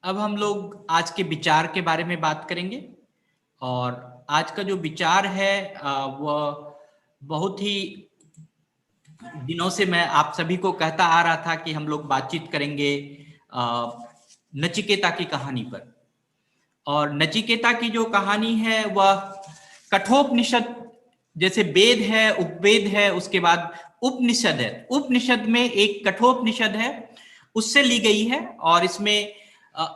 अब हम लोग आज के विचार के बारे में बात करेंगे। और आज का जो विचार है वह बहुत ही दिनों से मैं आप सभी को कहता आ रहा था कि हम लोग बातचीत करेंगे अ, नचिकेता की कहानी पर। और नचिकेता की जो कहानी है वह कठोपनिषद, जैसे वेद है, उपवेद है, उसके बाद उपनिषद है। उपनिषद में एक कठोपनिषद है, उससे ली गई है। और इसमें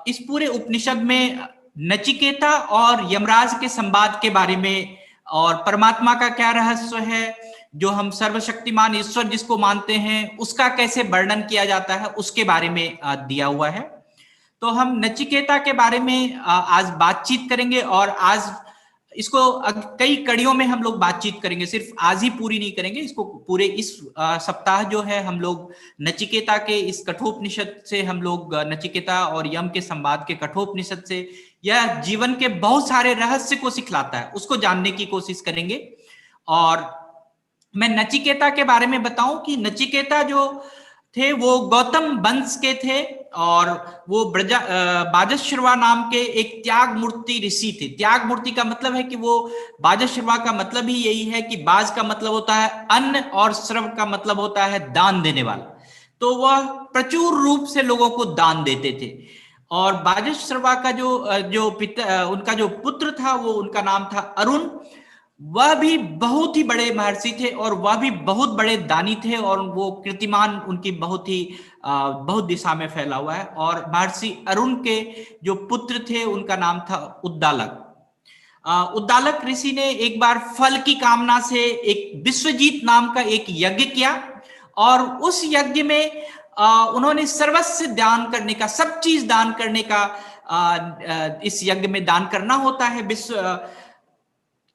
इस पूरे उपनिषद में नचिकेता और यमराज के संवाद के बारे में और परमात्मा का क्या रहस्य है, जो हम सर्वशक्तिमान ईश्वर जिसको मानते हैं उसका कैसे वर्णन किया जाता है, उसके बारे में दिया हुआ है। तो हम नचिकेता के बारे में आज बातचीत करेंगे। और आज इसको कई कड़ियों में हम लोग बातचीत करेंगे, सिर्फ आज ही पूरी नहीं करेंगे इसको। पूरे इस सप्ताह जो है हम लोग नचिकेता के इस कठोपनिषद से, हम लोग नचिकेता और यम के संवाद के कठोपनिषद से, यह जीवन के बहुत सारे रहस्य को सिखलाता है, उसको जानने की कोशिश करेंगे। और मैं नचिकेता के बारे में बताऊं कि नचिकेता जो थे वो गौतम वंश के थे। और वो बाजश्रवा नाम के एक त्याग मूर्ति ऋषि थे। त्याग मूर्ति का मतलब है कि वो, बाजश्रवा का मतलब ही यही है कि बाज का मतलब होता है अन्न और श्रव का मतलब होता है दान देने वाला। तो वह प्रचुर रूप से लोगों को दान देते थे। और बाजश्रवा का जो पिता, उनका जो पुत्र था, वो उनका नाम था अरुण। वह भी बहुत ही बड़े महर्षि थे और वह भी बहुत बड़े दानी थे। और वो कीर्तिमान उनकी बहुत दिशा में फैला हुआ है। और महर्षि अरुण के जो पुत्र थे उनका नाम था उद्दालक। उद्दालक ऋषि ने एक बार फल की कामना से एक विश्वजीत नाम का एक यज्ञ किया। और उस यज्ञ में उन्होंने सर्वस्व दान करने का, सब चीज दान करने का, इस यज्ञ में दान करना होता है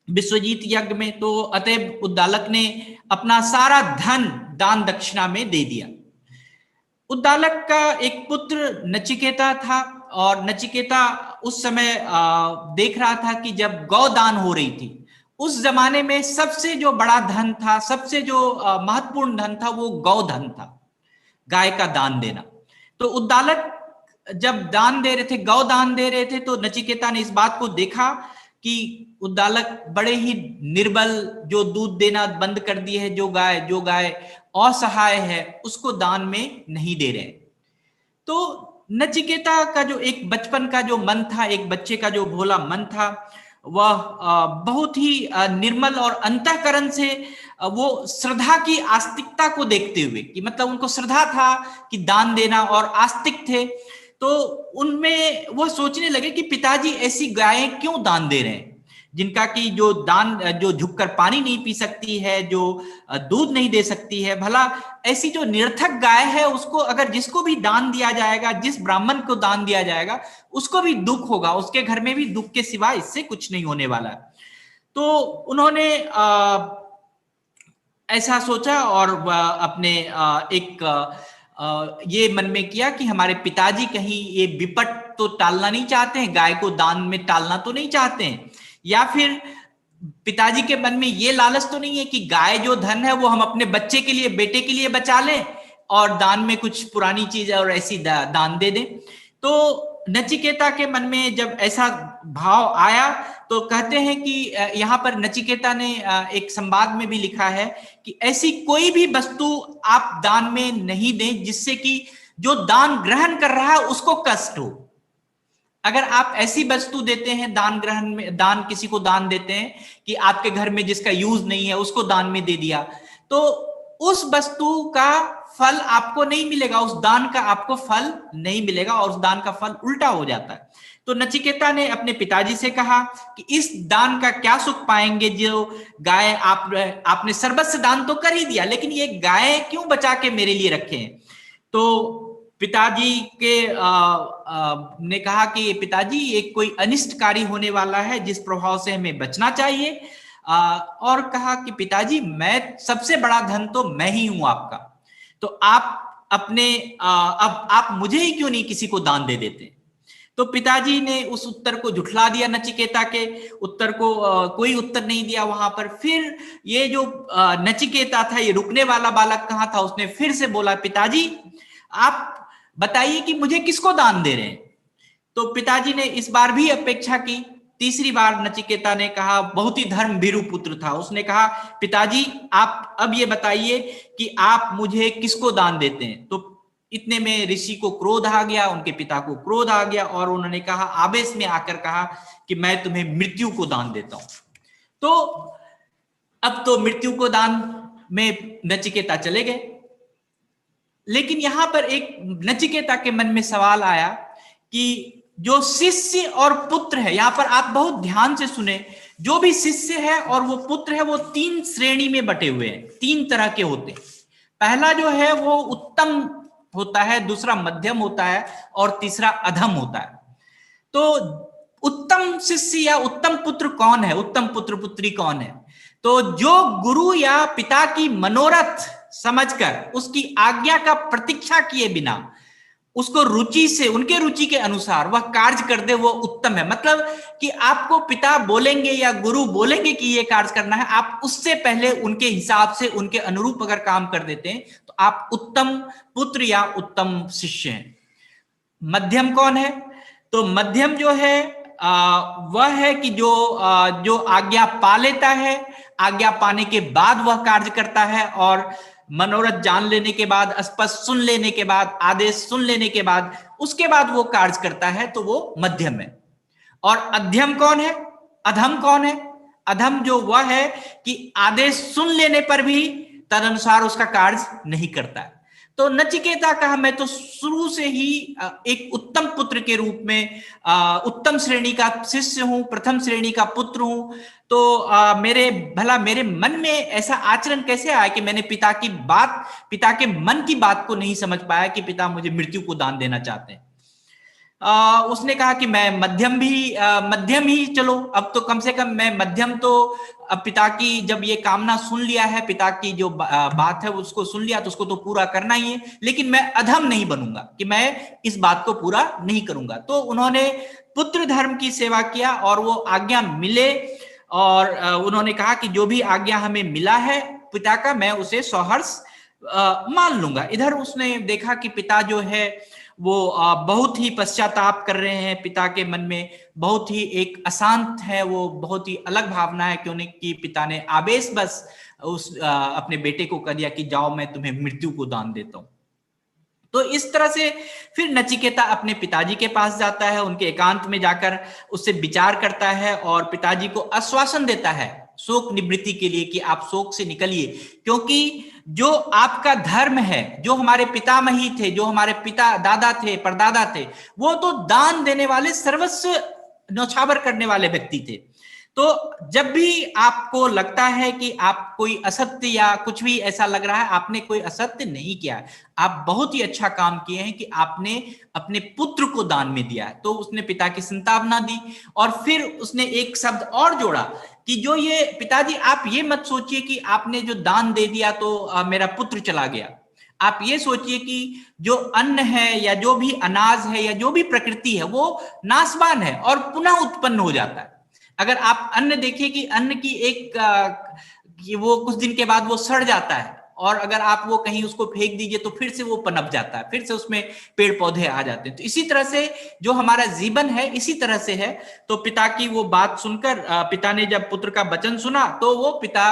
विश्वजीत यज्ञ में। तो अतएव उद्दालक ने अपना सारा धन दान दक्षिणा में दे दिया। उद्दालक का एक पुत्र नचिकेता था। और नचिकेता उस समय देख रहा था कि जब गौदान हो रही थी, उस जमाने में सबसे जो बड़ा धन था, सबसे जो महत्वपूर्ण धन था, वो गौधन था, गाय का दान देना। तो उद्दालक जब दान दे रहे थे, गौ दान दे रहे थे, तो नचिकेता ने इस बात को देखा कि उद्दालक बड़े ही निर्बल, जो दूध देना बंद कर दिए है, जो गाय असहाय है, उसको दान में नहीं दे रहे। तो नचिकेता का जो एक बचपन का जो मन था, एक बच्चे का जो भोला मन था, वह बहुत ही निर्मल और अंतःकरण से वो श्रद्धा की आस्तिकता को देखते हुए, कि मतलब उनको श्रद्धा था कि दान देना, और आस्तिक थे। तो उनमें वह सोचने लगे कि पिताजी ऐसी गायें क्यों दान दे रहे हैं, जिनका कि जो झुककर पानी नहीं पी सकती है, जो दूध नहीं दे सकती है। भला ऐसी जो निरर्थक गाय है, उसको अगर जिसको भी दान दिया जाएगा, जिस ब्राह्मण को दान दिया जाएगा, उसको भी दुख होगा, उसके घर में भी दुख के सिवा इससे कुछ नहीं होने वाला। तो उन्होंने ऐसा सोचा और अपने ये मन में किया कि हमारे पिताजी कहीं ये विपट तो टालना नहीं चाहते हैं, गाय को दान में टालना तो नहीं चाहते हैं, या फिर पिताजी के मन में ये लालच तो नहीं है कि गाय जो धन है वो हम अपने बच्चे के लिए, बेटे के लिए बचा लें और दान में कुछ पुरानी चीज और ऐसी दान दे दें। तो नचिकेता के मन में जब ऐसा भाव आया, तो कहते हैं कि यहाँ पर नचिकेता ने एक संवाद में भी लिखा है कि ऐसी कोई भी वस्तु आप दान में नहीं दें जिससे कि जो दान ग्रहण कर रहा है उसको कष्ट हो। अगर आप ऐसी वस्तु देते हैं दान ग्रहण में, दान किसी को दान देते हैं कि आपके घर में जिसका यूज नहीं है उसको दान में दे दिया, तो उस वस्तु का फल आपको नहीं मिलेगा, उस दान का आपको फल नहीं मिलेगा, और उस दान का फल उल्टा हो जाता है। तो नचिकेता ने अपने पिताजी से कहा कि इस दान का क्या सुख पाएंगे, जो गाय आपने सर्वस्व दान तो कर ही दिया, लेकिन ये गाय क्यों बचा के मेरे लिए रखे हैं। तो पिताजी के ने कहा कि पिताजी ये कोई अनिष्टकारी होने वाला है, जिस प्रभाव से हमें बचना चाहिए। और कहा कि पिताजी, मैं सबसे बड़ा धन तो मैं ही हूं आपका, तो आप अपने अब आप मुझे ही क्यों नहीं किसी को दान दे देते। तो पिताजी ने उस उत्तर को झुठला दिया, नचिकेता के उत्तर को कोई उत्तर नहीं दिया वहां पर। फिर ये जो नचिकेता था, ये रुकने वाला बालक कहाँ था, उसने फिर से बोला, पिताजी आप बताइए कि मुझे किसको दान दे रहे हैं। तो पिताजी ने इस बार भी अपेक्षा की। तीसरी बार नचिकेता ने कहा, बहुत ही धर्मभीरु पुत्र था, उसने कहा पिताजी आप अब ये बताइए कि आप मुझे किसको दान देते हैं। तो इतने में ऋषि को क्रोध आ गया, उनके पिता को क्रोध आ गया और उन्होंने कहा, आवेश में आकर कहा कि मैं तुम्हें मृत्यु को दान देता हूं। तो अब तो मृत्यु को दान में नचिकेता चले गए। लेकिन यहां पर एक नचिकेता के मन में सवाल आया कि जो शिष्य और पुत्र है, यहां पर आप बहुत ध्यान से सुने, जो भी शिष्य है और वो पुत्र है वो तीन श्रेणी में बटे हुए हैं, तीन तरह के होते हैं। पहला जो है वो उत्तम होता है, दूसरा मध्यम होता है और तीसरा अधम होता है। तो उत्तम शिष्य या उत्तम पुत्र कौन है, उत्तम पुत्र पुत्री कौन है? तो जो गुरु या पिता की मनोरथ समझकर उसकी आज्ञा का प्रतीक्षा किए बिना उसको रुचि से, उनके रुचि के अनुसार वह कार्य कर दे, वो उत्तम है। मतलब कि आपको पिता बोलेंगे या गुरु बोलेंगे कि ये कार्य करना है, आप उससे पहले उनके हिसाब से, उनके अनुरूप अगर काम कर देते हैं तो आप उत्तम पुत्र या उत्तम शिष्य हैं। मध्यम कौन है? तो मध्यम जो है वह है कि जो आज्ञा पा लेता है, आज्ञा पाने के बाद वह कार्य करता है और मनोरथ जान लेने के बाद, स्पष्ट सुन लेने के बाद, आदेश सुन लेने के बाद, उसके बाद वो कार्य करता है, तो वो मध्यम है। और अध्यम कौन है? अधम कौन है? अधम जो वह है कि आदेश सुन लेने पर भी तदनुसार उसका कार्य नहीं करता है। तो नचिकेता कहा, मैं तो शुरू से ही एक उत्तम पुत्र के रूप में उत्तम श्रेणी का शिष्य हूं, प्रथम श्रेणी का पुत्र हूं। तो मेरे मन में ऐसा आचरण कैसे आया कि मैंने पिता के मन की बात को नहीं समझ पाया कि पिता मुझे मृत्यु को दान देना चाहते हैं। उसने कहा कि मैं मध्यम ही चलो, अब तो कम से कम मैं मध्यम, तो अब पिता की जब ये कामना सुन लिया है, पिता की जो बात है उसको सुन लिया, तो उसको तो पूरा करना ही है, लेकिन मैं अधम नहीं बनूंगा कि मैं इस बात को पूरा नहीं करूंगा। तो उन्होंने पुत्र धर्म की सेवा किया और वो आज्ञा मिले, और उन्होंने कहा कि जो भी आज्ञा हमें मिला है पिता का, मैं उसे सहर्ष मान लूंगा। इधर उसने देखा कि पिता जो है वो बहुत ही पश्चाताप कर रहे हैं, पिता के मन में बहुत ही एक अशांत है, वो बहुत ही अलग भावना है, क्यों नहीं कि पिता ने आवेश बस अपने बेटे को कह दिया कि जाओ मैं तुम्हें मृत्यु को दान देता हूं। तो इस तरह से फिर नचिकेता अपने पिताजी के पास जाता है, उनके एकांत में जाकर उससे विचार करता है और पिताजी को आश्वासन देता है शोक निवृत्ति के लिए कि आप शोक से निकलिए, क्योंकि जो आपका धर्म है, जो हमारे पितामही थे, जो हमारे पिता दादा थे, परदादा थे, वो तो दान देने वाले, सर्वस्व न्यौछावर करने वाले व्यक्ति थे। तो जब भी आपको लगता है कि आप कोई असत्य या कुछ भी ऐसा लग रहा है, आपने कोई असत्य नहीं किया है, आप बहुत ही अच्छा काम किए हैं कि आपने अपने पुत्र को दान में दिया है। तो उसने पिता की संतावना दी और फिर उसने एक शब्द और जोड़ा कि जो ये पिताजी, आप ये मत सोचिए कि आपने जो दान दे दिया तो मेरा पुत्र चला गया। आप ये सोचिए कि जो अन्न है या जो भी अनाज है या जो भी प्रकृति है वो नाशवान है और पुनः उत्पन्न हो जाता है। अगर आप अन्न देखिए कि अन्न की कि वो कुछ दिन के बाद वो सड़ जाता है, और अगर आप वो कहीं उसको फेंक दीजिए तो फिर से वो पनप जाता है, फिर से उसमें पेड़ पौधे आ जाते हैं। तो इसी तरह से जो हमारा जीवन है इसी तरह से है। तो पिता की वो बात सुनकर पिता ने जब पुत्र का वचन सुना तो वो पिता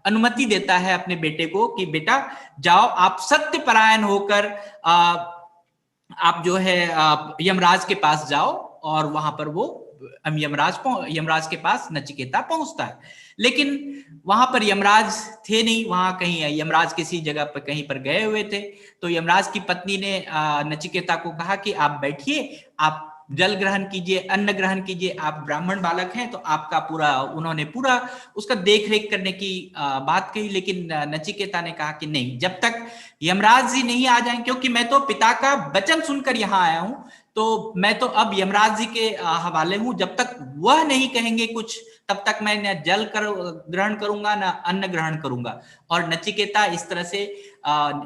अनुमति देता है अपने बेटे को कि बेटा जाओ, आप सत्य परायण होकर आप जो है यमराज के पास जाओ। और वहां पर वो यमराज के पास नचिकेता पहुंचता है, लेकिन वहां पर यमराज थे नहीं, वहां कहीं यमराज किसी जगह पर कहीं पर गए हुए थे। तो यमराज की पत्नी ने नचिकेता को कहा कि आप बैठिए, आप जल ग्रहण कीजिए, अन्न ग्रहण कीजिए, आप ब्राह्मण बालक हैं, तो आपका उन्होंने पूरा उसका देख रेख करने की बात कही। लेकिन नचिकेता ने कहा कि नहीं, जब तक यमराज जी नहीं आ जाएं, क्योंकि मैं तो पिता का वचन सुनकर यहाँ आया हूं, तो मैं तो अब यमराज जी के हवाले हूं, जब तक वह नहीं कहेंगे कुछ तब तक मैं न जल ग्रहण करूंगा न अन्न ग्रहण करूंगा। और नचिकेता इस तरह से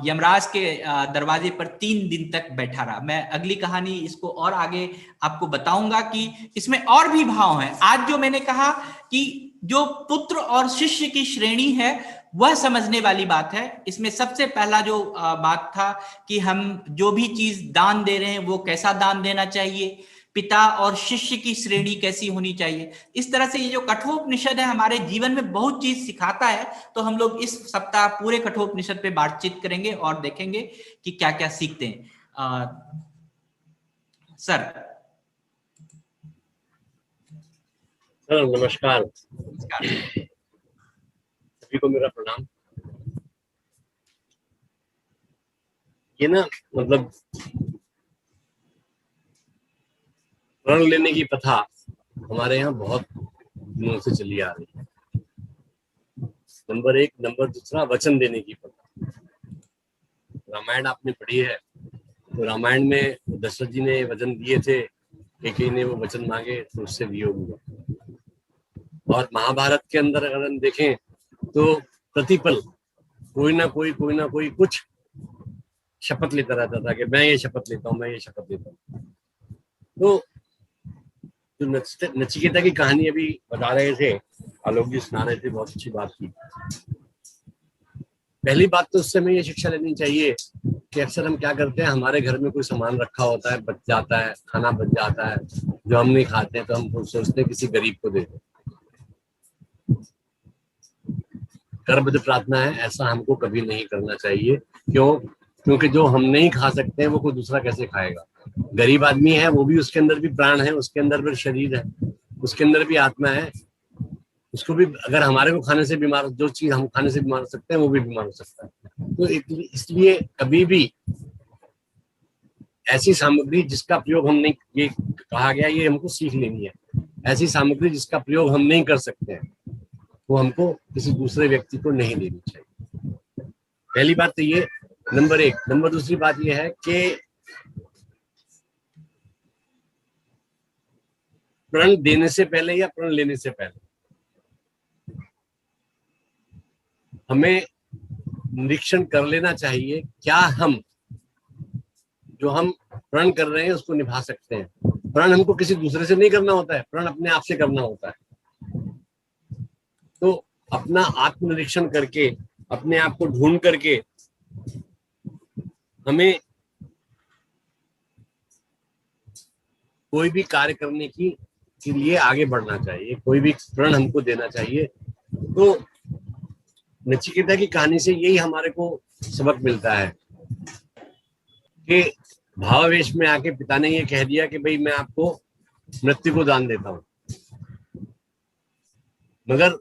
यमराज के दरवाजे पर 3 दिन तक बैठा रहा। मैं अगली कहानी इसको और आगे आपको बताऊंगा कि इसमें और भी भाव हैं। आज जो मैंने कहा कि जो पुत्र और शिष्य की श्रेणी है वह समझने वाली बात है। इसमें सबसे पहला जो बात था कि हम जो भी चीज दान दे रहे हैं वो कैसा दान देना चाहिए। पिता और शिष्य की श्रेणी कैसी होनी चाहिए। इस तरह से ये जो कठोपनिषद है हमारे जीवन में बहुत चीज सिखाता है। तो हम लोग इस सप्ताह पूरे कठोपनिषद पे बातचीत करेंगे और देखेंगे कि क्या क्या सीखते हैं। सर। नमस्कार, सभी को मेरा प्रणाम। ये ना मतलब प्रण लेने की प्रथा हमारे यहाँ बहुत दिनों से चली आ रही है। नंबर एक। नंबर दूसरा, वचन देने की प्रथा। रामायण आपने पढ़ी है, तो रामायण में दशरथ जी ने वचन दिए थे, कैकेयी ने वो वचन मांगे तो उससे वियोग हुआ। और महाभारत के अंदर अगर हम देखें तो प्रतिपल कोई ना कोई कुछ शपथ लेता रहता था कि मैं ये शपथ लेता हूँ, मैं ये शपथ लेता हूँ। तो जो नचिकेता की कहानी अभी बता रहे थे, आलोक जी सुना रहे थे, बहुत अच्छी बात की। पहली बात तो उससे हमें ये शिक्षा लेनी चाहिए कि अक्सर हम क्या करते हैं, हमारे घर में कोई सामान रखा होता है, बच जाता है, खाना बच जाता है जो हम नहीं खाते हैं, तो हम सोचते हैं किसी गरीब को दे दें। कर्मठ प्रार्थना है, ऐसा हमको कभी नहीं करना चाहिए। क्यों? क्योंकि जो हम नहीं खा सकते हैं वो कोई दूसरा कैसे खाएगा। गरीब आदमी है, वो भी, उसके अंदर भी प्राण है, उसके अंदर भी शरीर है, उसके अंदर भी आत्मा है। उसको भी अगर हमारे को खाने से बीमार, जो चीज हम खाने से बीमार हो सकते हैं वो भी बीमार हो सकता है। तो इसलिए कभी भी ऐसी सामग्री जिसका प्रयोग हम नहीं, ये कहा गया, ये हमको सीख लेनी है, ऐसी सामग्री जिसका प्रयोग हम नहीं कर सकते हैं वो हमको किसी दूसरे व्यक्ति को नहीं देनी चाहिए। पहली बात तो ये, नंबर एक। नंबर दूसरी बात ये है कि प्रण देने से पहले या प्रण लेने से पहले हमें निरीक्षण कर लेना चाहिए क्या हम जो हम प्रण कर रहे हैं उसको निभा सकते हैं। प्रण हमको किसी दूसरे से नहीं करना होता है, प्रण अपने आप से करना होता है। तो अपना आत्मनिरीक्षण करके, अपने आप को ढूंढ करके हमें कोई भी कार्य करने के लिए आगे बढ़ना चाहिए, कोई भी प्रण हमको देना चाहिए। तो नचिकेता की कहानी से यही हमारे को सबक मिलता है कि भावावेश में आके पिता ने ये कह दिया कि भाई मैं आपको मृत्यु को दान देता हूं, मगर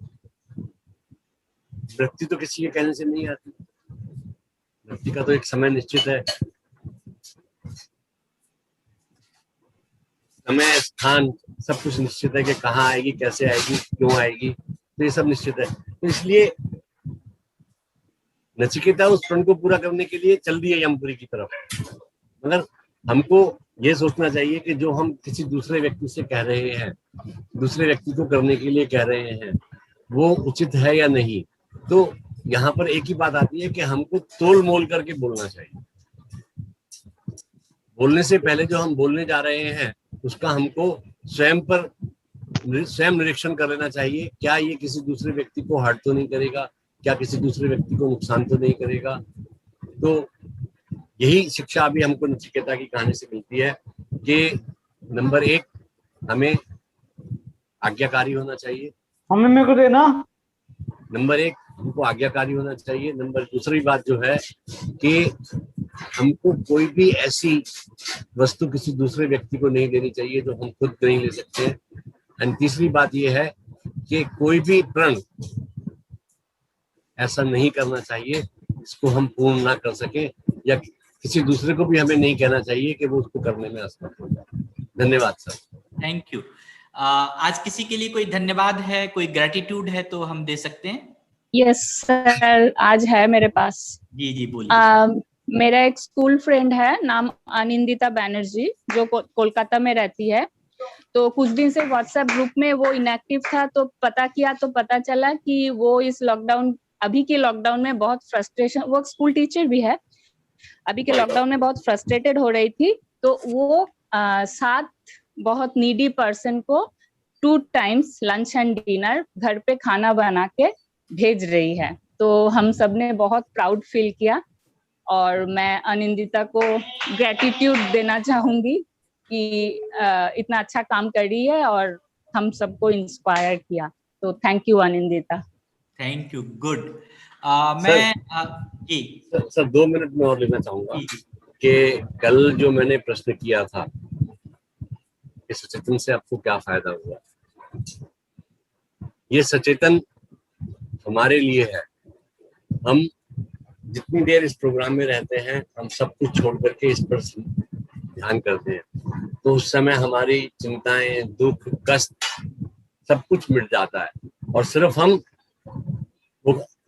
मृत्यु तो किसी के कहने से नहीं आती। मृत्यु का तो एक समय निश्चित है, समय, स्थान, सब कुछ निश्चित है कि कहाँ आएगी, कैसे आएगी, क्यों आएगी, तो ये सब निश्चित है। तो इसलिए नचिकेता उस प्रण को पूरा करने के लिए चल दिए यमपुरी की तरफ। मगर हमको ये सोचना चाहिए कि जो हम किसी दूसरे व्यक्ति से कह रहे हैं, दूसरे व्यक्ति को करने के लिए कह रहे हैं, वो उचित है या नहीं। तो यहाँ पर एक ही बात आती है कि हमको तोल मोल करके बोलना चाहिए। बोलने से पहले जो हम बोलने जा रहे हैं उसका हमको स्वयं निरीक्षण कर लेना चाहिए। क्या ये किसी दूसरे व्यक्ति को हर्ट तो नहीं करेगा, क्या किसी दूसरे व्यक्ति को नुकसान तो नहीं करेगा। तो यही शिक्षा अभी हमको नचिकेता की कहानी से मिलती है कि नंबर एक, हमें आज्ञाकारी होना चाहिए। हमें मेरे को देना। नंबर एक, हमको आज्ञाकारी होना चाहिए। नंबर दूसरी बात जो है कि हमको कोई भी ऐसी वस्तु किसी दूसरे व्यक्ति को नहीं देनी चाहिए जो हम खुद नहीं ले सकते हैं। एंड तीसरी बात यह है कि कोई भी प्रण ऐसा नहीं करना चाहिए जिसको हम पूर्ण ना कर सके, या किसी दूसरे को भी हमें नहीं कहना चाहिए कि वो उसको करने में असमर्थ हो जाए। धन्यवाद सर। Thank you. आज किसी के लिए कोई धन्यवाद है, कोई ग्रेटिट्यूड है तो हम दे सकते हैं। यस सर, आज है मेरे पास। जी जी बोलिए। मेरा एक स्कूल फ्रेंड है, नाम अनिंदिता बैनर्जी, जो कोलकाता में रहती है। तो कुछ दिन से व्हाट्सएप ग्रुप में वो इनएक्टिव था, तो पता किया तो पता चला कि वो इस लॉकडाउन, अभी के लॉकडाउन में बहुत फ्रस्ट्रेशन, वो स्कूल टीचर भी है, अभी के लॉकडाउन में बहुत फ्रस्ट्रेटेड हो रही थी। तो वो 7 बहुत नीडी पर्सन को 2 टाइम्स लंच एंड डिनर घर पे खाना बना के भेज रही है। तो हम सबने बहुत प्राउड फील किया और मैं अनिंदिता को ग्रेटिट्यूड देना चाहूंगी कि इतना अच्छा काम कर रही है और हम सबको इंस्पायर किया। तो thank you Anindita. Thank you, good. मैं जी सर 2 मिनट में और लेना चाहूंगा जी कि कल जो मैंने प्रश्न किया था कि सचेतन से आपको क्या फायदा हुआ, ये सचेतन हमारे लिए है। हम जितनी देर इस प्रोग्राम में रहते हैं, हम सब कुछ छोड़ करके इस पर ध्यान करते हैं, तो उस समय हमारी चिंताएं, दुख, कष्ट सब कुछ मिट जाता है। और सिर्फ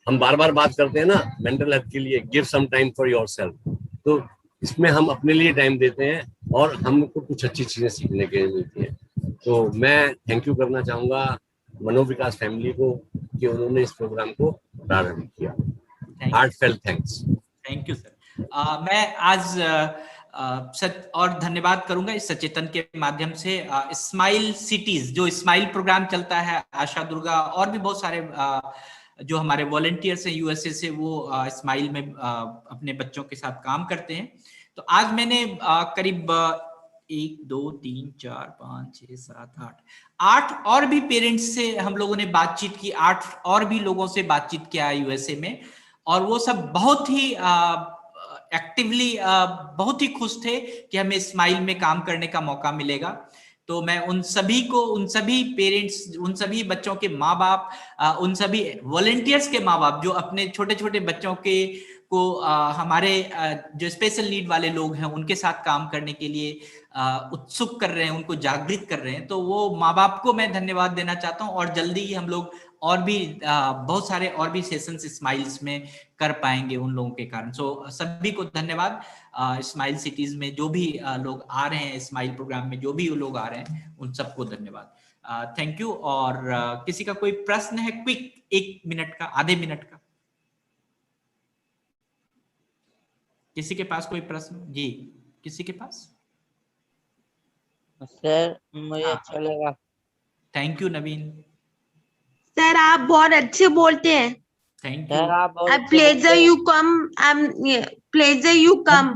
हम बार बार बात करते हैं ना मेंटल हेल्थ के लिए, give some time for yourself, तो इसमें हम अपने लिए टाइम देते हैं और हमको कुछ अच्छी चीजें सीखने के लिए मिलती है। तो मैं थैंक यू करना चाहूंगा मनोविकास फैमिली को कि उन्होंने इस प्रोग्राम को प्रारंभ किया। Heartfelt thanks. Thank you sir. मैं आज और धन्यवाद करूंगा इस सचेतन के माध्यम से। स्माइल सिटीज, जो स्माइल प्रोग्राम चलता है, आशा दुर्गा और भी बहुत सारे जो हमारे वॉलंटियर्स हैं यूएसए से, वो स्माइल में अपने बच्चों के साथ काम करते हैं। तो आज मैंने करीब 1 2 3 4 5 6 7 8 और भी पेरेंट्स से हम लोगों ने बातचीत की, 8 और भी लोगों से बातचीत किया यूएसए में, और वो सब बहुत ही एक्टिवली बहुत ही खुश थे कि हमें स्माइल में काम करने का मौका मिलेगा। तो मैं उन सभी को, उन सभी पेरेंट्स, उन सभी बच्चों के माँ बाप, उन सभी वॉलंटियर्स के माँ बाप जो अपने छोटे छोटे बच्चों के को हमारे जो स्पेशल नीड वाले लोग हैं उनके साथ काम करने के लिए उत्सुक कर रहे हैं, उनको जागृत कर रहे हैं, तो वो माँ बाप को मैं धन्यवाद देना चाहता हूँ। और जल्दी ही हम लोग और भी बहुत सारे और भी सेशंस स्माइल्स में कर पाएंगे उन लोगों के कारण। सो सभी को धन्यवाद। स्माइल सिटीज में जो भी लोग आ रहे हैं, स्माइल प्रोग्राम में जो भी लोग आ रहे हैं, उन सबको धन्यवाद। Thank you. और किसी का कोई प्रश्न है क्विक, 1 मिनट का, आधे मिनट का? किसी के पास कोई प्रश्न? जी, किसी के पास? सर मुझे अच्छा लगा। Thank you Naveen. सर आप बहुत अच्छे बोलते हैं। Thank you. सर आप बहुत अच्छे Pleasure बोलते हैं। you come. Pleasure you come.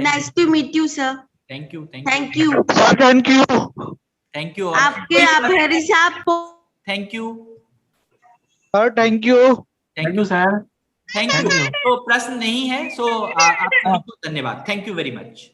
Nice to meet you, sir. Thank you. Thank you. Thank you. Thank you. आपके आभारी साहब को thank you. Sir thank you. Thank you sir. Thank you. तो प्रश्न नहीं है, सो आप सभी को धन्यवाद। Thank you very much.